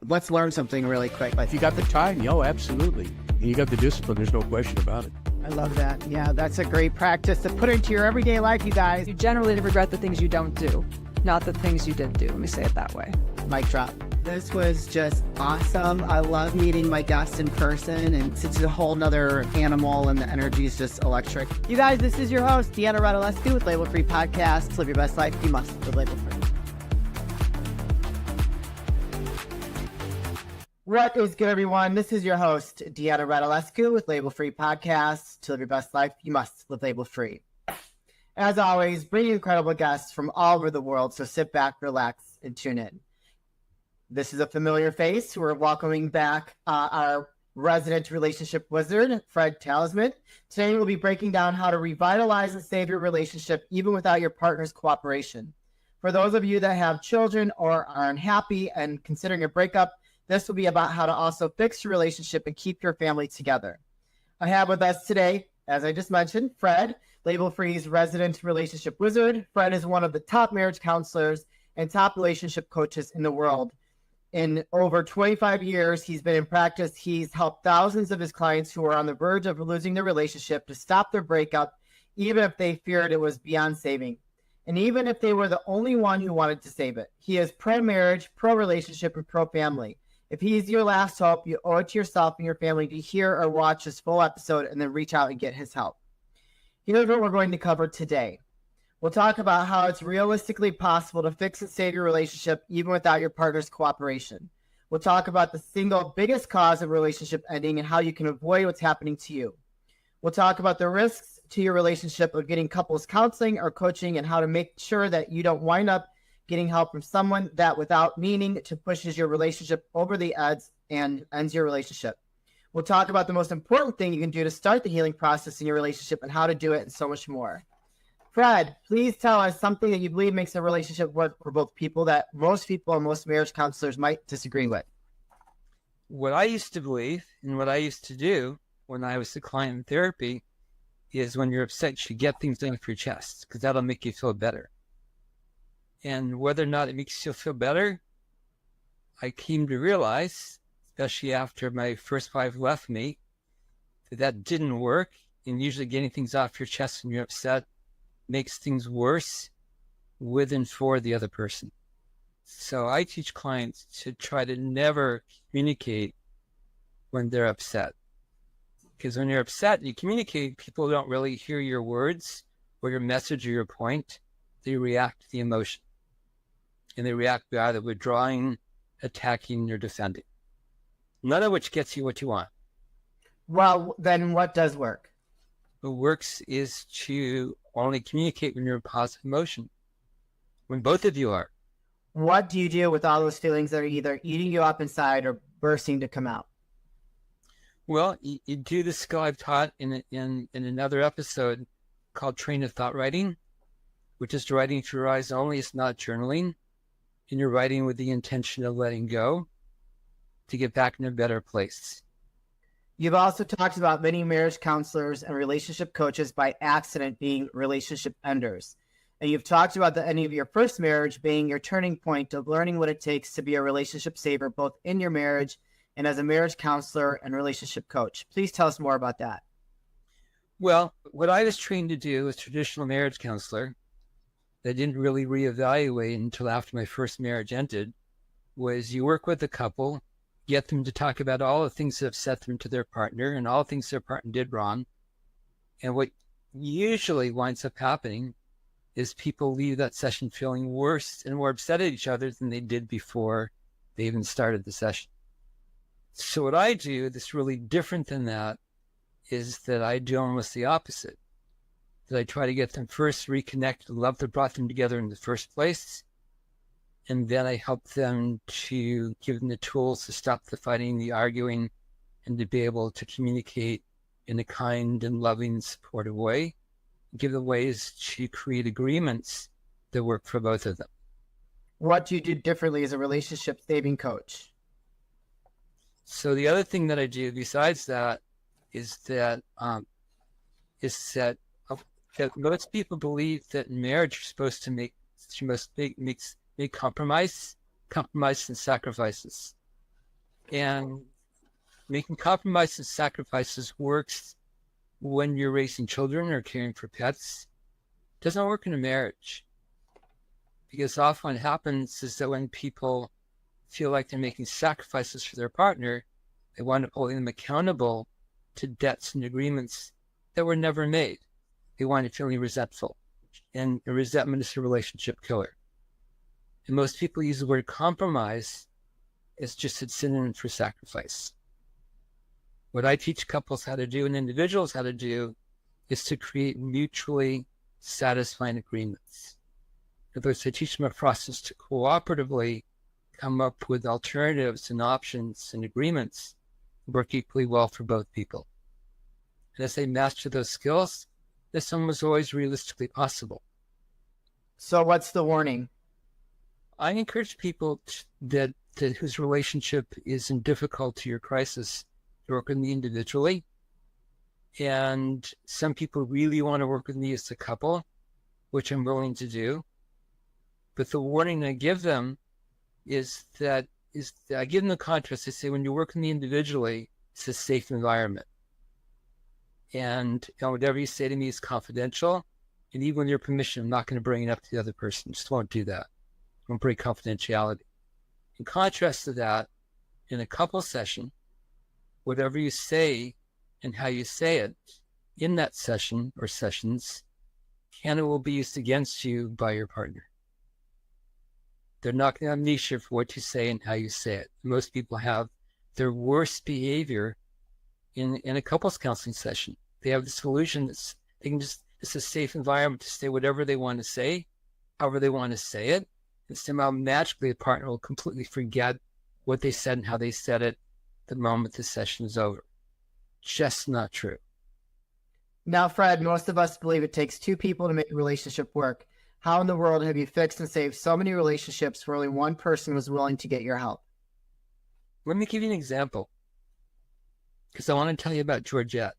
Let's learn something really quick. If you got the time, absolutely. And you got the discipline, there's no question about it. I love that. Yeah, that's a great practice to put into your everyday life, you guys. You generally regret the things you don't do, not the things you did do. Let me say it that way. Mic drop. This was just awesome. I love meeting my guests in person, and it's a whole nother animal, and the energy is just electric. You guys, this is your host, Deanna Radulescu with Label Free Podcast. Live your best life. You must live label free. What is good, everyone? This is your host, Deanna Radulescu with Label Free Podcast. To live your best life, you must live label free. As always, bringing incredible guests from all over the world, so sit back, relax, and tune in. This is a familiar face. We're welcoming back our resident relationship wizard, Fred Talisman. Today, we'll be breaking down how to revitalize and save your relationship even without your partner's cooperation. For those of you that have children or are unhappy and considering a breakup, this will be about how to also fix your relationship and keep your family together. I have with us today, as I just mentioned, Fred, Label Free's resident relationship wizard. Fred is one of the top marriage counselors and top relationship coaches in the world. In over 25 years, he's been in practice. He's helped thousands of his clients who are on the verge of losing their relationship to stop their breakup, even if they feared it was beyond saving. And even if they were the only one who wanted to save it. He is pro-marriage, pro-relationship, and pro-family. If he's your last hope, you owe it to yourself and your family to hear or watch this full episode and then reach out and get his help. Here's what we're going to cover today. We'll talk about how it's realistically possible to fix and save your relationship even without your partner's cooperation. We'll talk about the single biggest cause of relationship ending and how you can avoid what's happening to you. We'll talk about the risks to your relationship of getting couples counseling or coaching and how to make sure that you don't wind up getting help from someone that without meaning to pushes your relationship over the edge and ends your relationship. We'll talk about the most important thing you can do to start the healing process in your relationship and how to do it and so much more. Fred, please tell us something that you believe makes a relationship work for both people that most people and most marriage counselors might disagree with. What I used to believe and what I used to do when I was a client in therapy is when you're upset, you should get things off your chest because that'll make you feel better. And whether or not it makes you feel better, I came to realize, especially after my first wife left me, that didn't work. And usually getting things off your chest when you're upset makes things worse with and for the other person. So I teach clients to try to never communicate when they're upset. Because when you're upset, you communicate, people don't really hear your words or your message or your point. They react to the emotion. And they react by either withdrawing, attacking, or defending. None of which gets you what you want. Well, then what does work? What works is to only communicate when you're in positive emotion, when both of you are. What do you do with all those feelings that are either eating you up inside or bursting to come out? Well, you do the skill I've taught in another episode called Train of Thought Writing, which is writing through your eyes only. It's not journaling. And you're writing with the intention of letting go to get back in a better place. You've also talked about many marriage counselors and relationship coaches by accident being relationship enders. And you've talked about the ending of your first marriage being your turning point of learning what it takes to be a relationship saver, both in your marriage and as a marriage counselor and relationship coach. Please tell us more about that. Well, what I was trained to do as a traditional marriage counselor, that I didn't really reevaluate until after my first marriage ended, was you work with the couple, get them to talk about all the things that upset them to their partner and all the things their partner did wrong. And what usually winds up happening is people leave that session feeling worse and more upset at each other than they did before they even started the session. So what I do that's really different than that is that I do almost the opposite. That I try to get them first reconnect the love that brought them together in the first place. And then I help them to give them the tools to stop the fighting, the arguing, and to be able to communicate in a kind and loving, supportive way. Give them ways to create agreements that work for both of them. What do you do differently as a relationship saving coach? So the other thing that I do besides that is that most people believe that in marriage you're supposed to make compromise and sacrifices. And making compromises and sacrifices works when you're raising children or caring for pets. It doesn't work in a marriage. Because often what happens is that when people feel like they're making sacrifices for their partner, they wind up holding them accountable to debts and agreements that were never made. They wind up feeling resentful. And resentment is a relationship killer. And most people use the word compromise as just a synonym for sacrifice. What I teach couples how to do and individuals how to do is to create mutually satisfying agreements. In other words, I teach them a process to cooperatively come up with alternatives and options and agreements that work equally well for both people. And as they master those skills, this one was always realistically possible. So what's the warning? I encourage people that whose relationship is in difficulty or crisis to work with me individually. And some people really want to work with me as a couple, which I'm willing to do. But the warning I give them is that I give them the contrast. I say, when you work with me individually, it's a safe environment. And whatever you say to me is confidential. And even with your permission, I'm not going to bring it up to the other person. Just won't do that. I won't break confidentiality. In contrast to that, in a couple session, whatever you say and how you say it in that session or sessions can and will be used against you by your partner. They're not going to have amnesia for what you say and how you say it. Most people have their worst behavior in a couples counseling session. They have this illusion that they can just, it's a safe environment to say whatever they want to say, however they want to say it, and somehow magically the partner will completely forget what they said and how they said it the moment the session is over. Just not true. Now, Fred, most of us believe it takes two people to make a relationship work. How in the world have you fixed and saved so many relationships where only one person was willing to get your help? Let me give you an example, because I want to tell you about Georgette.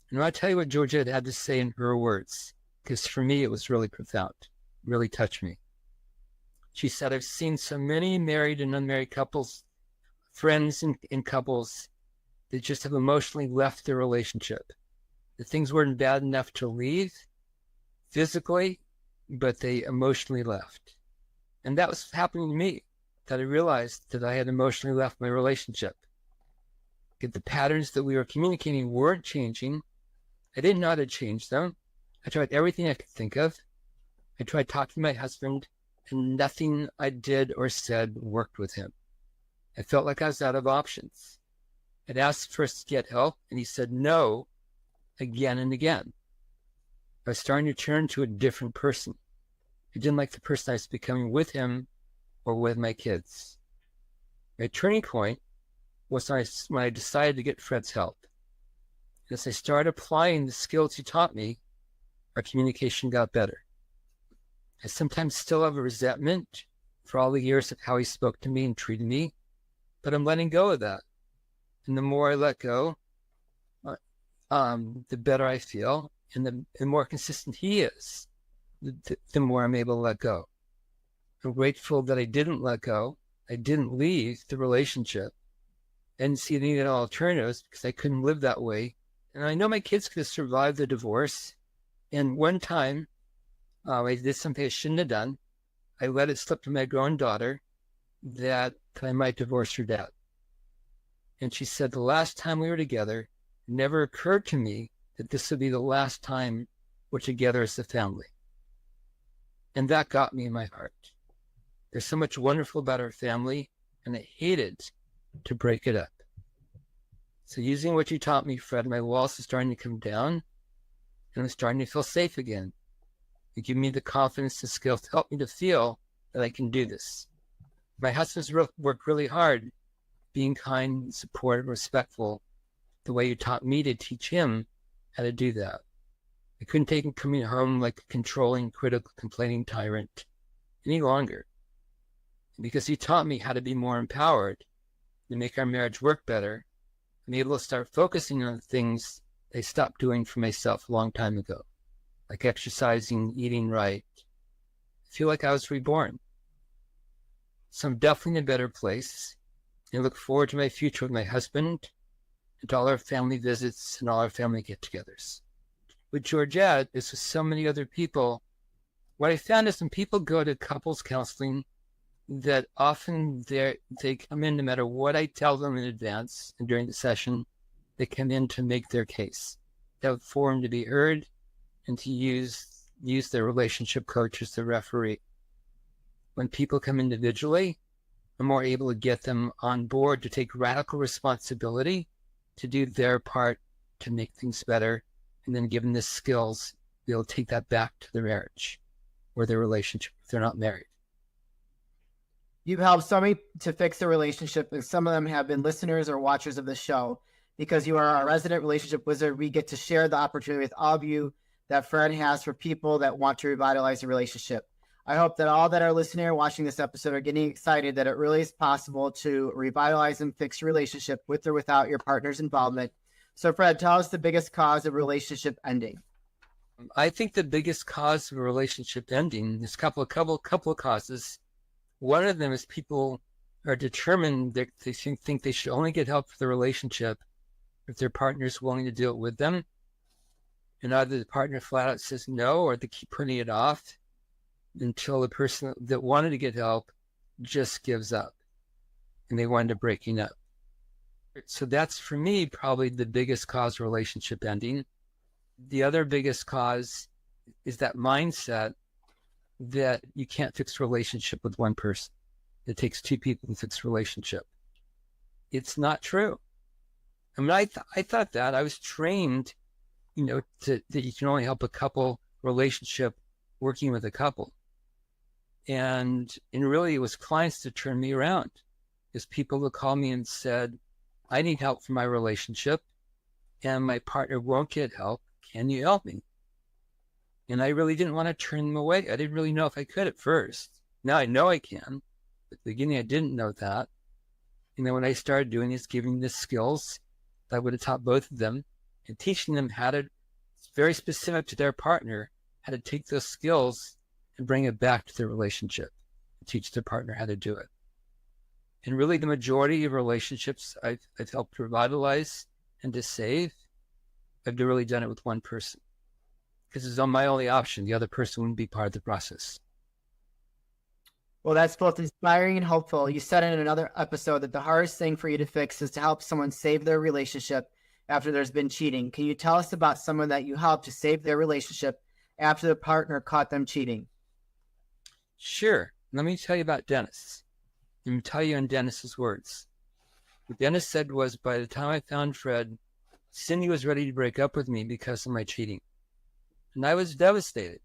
And I want to tell you what Georgette had to say in her words, because for me, it was really profound, really touched me. She said, I've seen so many married and unmarried couples, friends and couples that just have emotionally left their relationship. The things weren't bad enough to leave physically, but they emotionally left. And that was happening to me, that I realized that I had emotionally left my relationship. That the patterns that we were communicating weren't changing. I didn't know how to change them. I tried everything I could think of. I tried talking to my husband, and nothing I did or said worked with him. I felt like I was out of options. I'd asked first to get help, and he said no again and again. I was starting to turn to a different person. I didn't like the person I was becoming with him or with my kids. My turning point was when I decided to get Fred's help. As I started applying the skills he taught me, our communication got better. I sometimes still have a resentment for all the years of how he spoke to me and treated me, but I'm letting go of that. And the more I let go, the better I feel, and the more consistent he is, the more I'm able to let go. I'm grateful that I didn't let go. I didn't leave the relationship. I didn't see any alternatives because I couldn't live that way. And I know my kids could have survived the divorce. And one time, I did something I shouldn't have done. I let it slip to my grown daughter that I might divorce her dad. And she said, the last time we were together, it never occurred to me that this would be the last time we're together as a family. And that got me in my heart. There's so much wonderful about our family, and I hated to break it up. So using what you taught me, Fred, my walls are starting to come down, and I'm starting to feel safe again. You give me the confidence and skills to help me to feel that I can do this. My husband's worked really hard, being kind, supportive, respectful, the way you taught me to teach him how to do that. I couldn't take him coming home like a controlling, critical, complaining tyrant any longer. Because he taught me how to be more empowered, to make our marriage work better, I'm able to start focusing on things I stopped doing for myself a long time ago, like exercising, eating right. I feel like I was reborn. So I'm definitely in a better place. I look forward to my future with my husband and to all our family visits and all our family get-togethers. With Georgette, as with so many other people, what I found is when people go to couples counseling, that often they come in no matter what I tell them in advance and during the session, they come in to make their case. They have a forum to be heard and to use their relationship coach as the referee. When people come individually, I'm more able to get them on board to take radical responsibility to do their part to make things better, and then give them the skills, be able to take that back to their marriage or their relationship if they're not married. You've helped so many to fix their relationship, and some of them have been listeners or watchers of the show. Because you are our resident relationship wizard, we get to share the opportunity with all of you that Fred has for people that want to revitalize a relationship. I hope that all that are listening or watching this episode are getting excited that it really is possible to revitalize and fix your relationship with or without your partner's involvement. So, Fred, tell us the biggest cause of relationship ending. I think the biggest cause of a relationship ending, there's a couple of causes. One of them is people are determined that they think they should only get help for the relationship if their partner is willing to do it with them. And either the partner flat out says no, or they keep putting it off until the person that wanted to get help just gives up and they wind up breaking up. So that's, for me, probably the biggest cause of relationship ending. The other biggest cause is that mindset that you can't fix a relationship with one person. It takes two people to fix a relationship. It's not true. I mean, I thought that. I was trained, that you can only help a couple relationship working with a couple. And really, it was clients that turned me around. It's people who called me and said, I need help for my relationship and my partner won't get help. Can you help me? And I really didn't want to turn them away. I didn't really know if I could at first. Now I know I can. At the beginning, I didn't know that. And then when I started doing this, giving the skills, I would have taught both of them and teaching them how to, it's very specific to their partner, how to take those skills and bring it back to their relationship and teach their partner how to do it. And really, the majority of relationships I've helped revitalize and to save, I've really done it with one person because it's my only option. The other person wouldn't be part of the process. Well, that's both inspiring and hopeful. You said in another episode that the hardest thing for you to fix is to help someone save their relationship after there's been cheating. Can you tell us about someone that you helped to save their relationship after the partner caught them cheating? Sure. Let me tell you about Dennis. Let me tell you in Dennis's words. What Dennis said was, by the time I found Fred, Cindy was ready to break up with me because of my cheating. And I was devastated.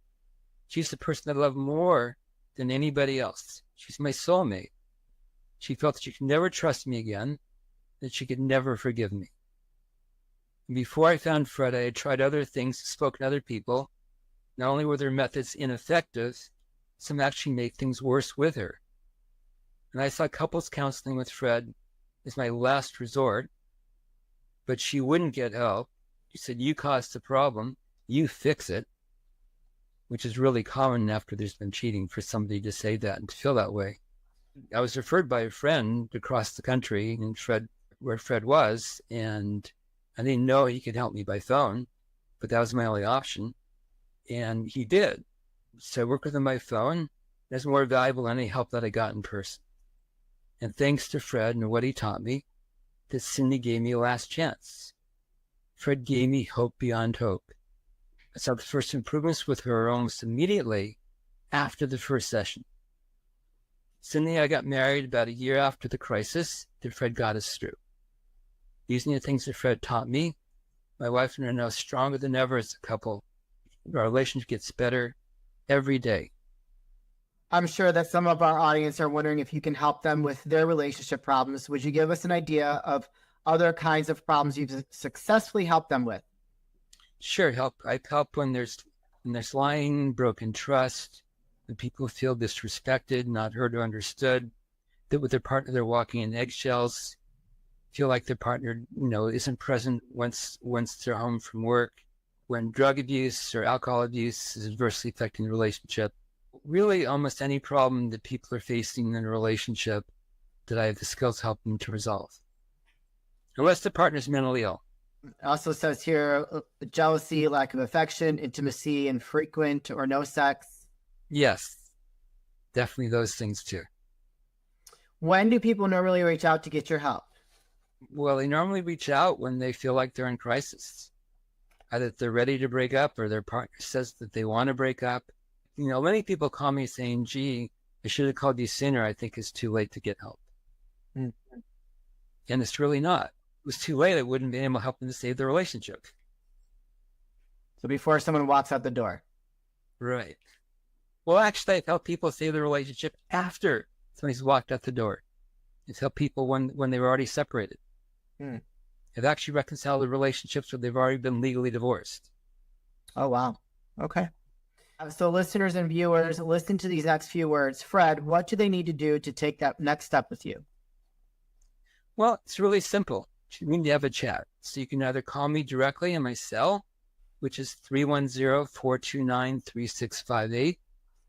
She's the person I love more than anybody else. She's my soulmate. She felt that she could never trust me again, that she could never forgive me. And before I found Fred, I had tried other things, spoken to other people. Not only were their methods ineffective, some actually made things worse with her. And I saw couples counseling with Fred as my last resort, but she wouldn't get help. She said, you caused the problem, you fix it, which is really common after there's been cheating for somebody to say that and to feel that way. I was referred by a friend across the country and where Fred was, and I didn't know he could help me by phone, but that was my only option. And he did. So I worked with him by phone. That's more valuable than any help that I got in person. And thanks to Fred and what he taught me, that Cindy gave me a last chance. Fred gave me hope beyond hope. I saw the first improvements with her almost immediately after the first session. Cindy and I got married about a year after the crisis that Fred got us through. Using the things that Fred taught me, my wife and I are now stronger than ever as a couple. Our relationship gets better every day. I'm sure that some of our audience are wondering if you can help them with their relationship problems. Would you give us an idea of other kinds of problems you've successfully helped them with? Sure, I help when there's lying, broken trust, when people feel disrespected, not heard or understood, that with their partner they're walking in eggshells, feel like their partner, isn't present once they're home from work, when drug abuse or alcohol abuse is adversely affecting the relationship. Really, almost any problem that people are facing in a relationship, that I have the skills to help them to resolve. Unless the partner's mentally ill. It also says here, jealousy, lack of affection, intimacy, infrequent or no sex. Yes, definitely those things too. When do people normally reach out to get your help? Well, they normally reach out when they feel like they're in crisis. Either they're ready to break up or their partner says that they want to break up. You know, many people call me saying, gee, I should have called you sooner. I think it's too late to get help. Mm-hmm. And it's really not. It was too late. I wouldn't be able to help them to save the relationship. So before someone walks out the door. Right. Well, actually, I've helped people save the relationship after somebody's walked out the door. It's helped people when they were already separated. I've actually reconciled the relationships where they've already been legally divorced. Oh, wow. Okay. So listeners and viewers, listen to these next few words. Fred, what do they need to do to take that next step with you? Well, it's really simple. You need to have a chat. So you can either call me directly on my cell, which is 310-429-3658.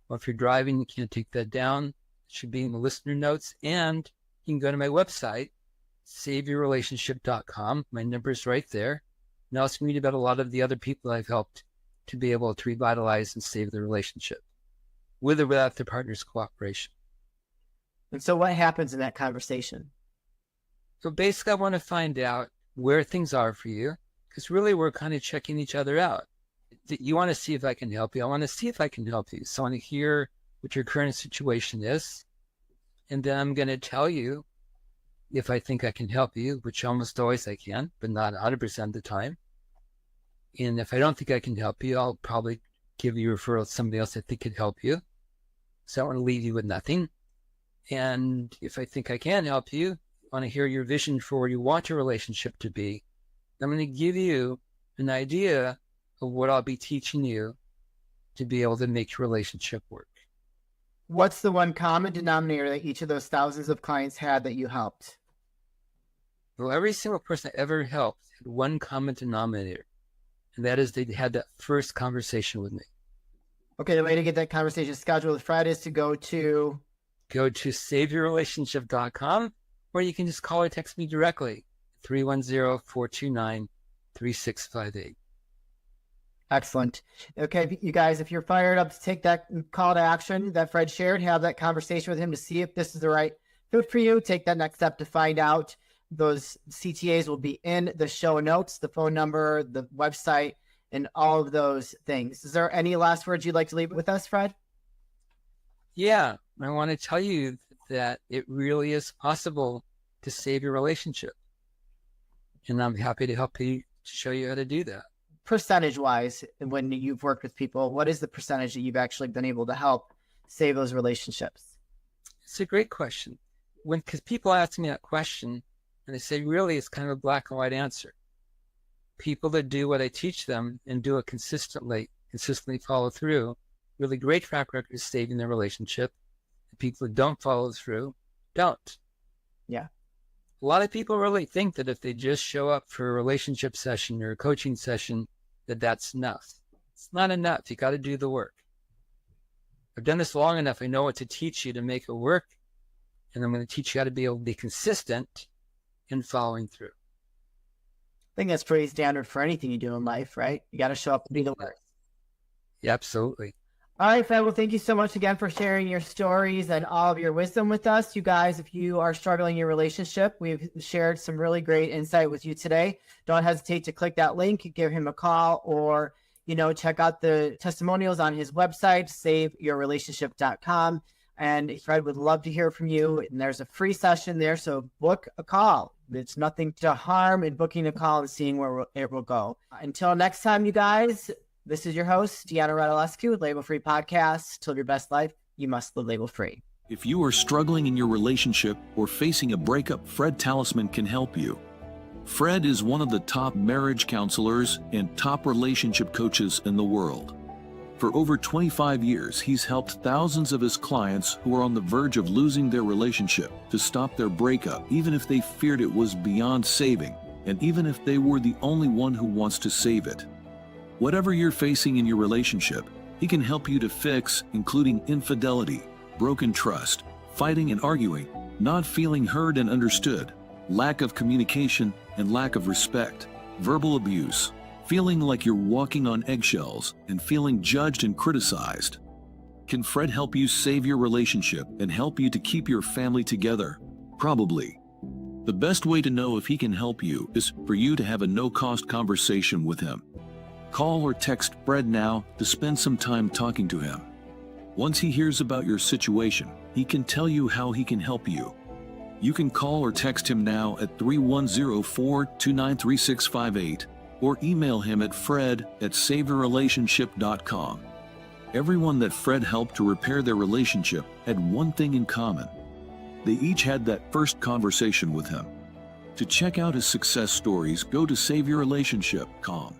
Or if you're driving, you can't take that down. It should be in the listener notes. And you can go to my website, saveyourrelationship.com. My number's right there. And also read about a lot of the other people I've helped to be able to revitalize and save the relationship, with or without their partner's cooperation. And so what happens in that conversation? So basically, I want to find out where things are for you, because really we're kind of checking each other out. You want to see if I can help you. I want to see if I can help you. So I want to hear what your current situation is. And then I'm going to tell you if I think I can help you, which almost always I can, but not 100% of the time. And if I don't think I can help you, I'll probably give you a referral to somebody else I think could help you. So I don't want to leave you with nothing. And if I think I can help you, I want to hear your vision for where you want your relationship to be. I'm going to give you an idea of what I'll be teaching you to be able to make your relationship work. What's the one common denominator that each of those thousands of clients had that you helped? Well, every single person I ever helped had one common denominator, and that is they had that first conversation with me. Okay, the way to get that conversation scheduled with Fred is to go to saveyourrelationship.com, or you can just call or text me directly, 310-429-3658. Excellent. Okay, you guys, if you're fired up to take that call to action that Fred shared, have that conversation with him to see if this is the right fit for you. Take that next step to find out. Those CTAs will be in the show notes, the phone number, the website, and all of those things. Is there any last words you'd like to leave with us, Fred? Yeah, I want to tell you that it really is possible to save your relationship. And I'm happy to help you, to show you how to do that. Percentage-wise, when you've worked with people, what is the percentage that you've actually been able to help save those relationships? It's a great question. Because people ask me that question, and they say, really, it's kind of a black and white answer. People that do what I teach them and do it consistently follow through, really great track record of saving their relationship. The people that don't follow through, don't. Yeah. A lot of people really think that if they just show up for a relationship session or a coaching session, that's enough. It's not enough. You got to do the work. I've done this long enough. I know what to teach you to make it work. And I'm going to teach you how to be able to be consistent in following through. I think that's pretty standard for anything you do in life, right? You got to show up and do the work. Yeah, absolutely. All right, Fred. Well, thank you so much again for sharing your stories and all of your wisdom with us. You guys, if you are struggling in your relationship, we've shared some really great insight with you today. Don't hesitate to click that link, give him a call, or, check out the testimonials on his website, saveyourrelationship.com. And Fred would love to hear from you. And there's a free session there, so book a call. It's nothing to harm in booking a call and seeing where it will go. Until next time, you guys, this is your host, Deanna Radulescu with Label Free Podcast. To live your best life, you must live label free. If you are struggling in your relationship or facing a breakup, Fred Talisman can help you. Fred is one of the top marriage counselors and top relationship coaches in the world. For over 25 years, he's helped thousands of his clients who are on the verge of losing their relationship to stop their breakup, even if they feared it was beyond saving, and even if they were the only one who wants to save it. Whatever you're facing in your relationship, he can help you to fix, including infidelity, broken trust, fighting and arguing, not feeling heard and understood, lack of communication and lack of respect, verbal abuse, feeling like you're walking on eggshells, and feeling judged and criticized. Can Fred help you save your relationship and help you to keep your family together? Probably. The best way to know if he can help you is for you to have a no-cost conversation with him. Call or text Fred now to spend some time talking to him. Once he hears about your situation, he can tell you how he can help you. You can call or text him now at 3104-293658 or email him at fred@saveyourrelationship.com. Everyone that Fred helped to repair their relationship had one thing in common. They each had that first conversation with him. To check out his success stories, go to saveyourrelationship.com.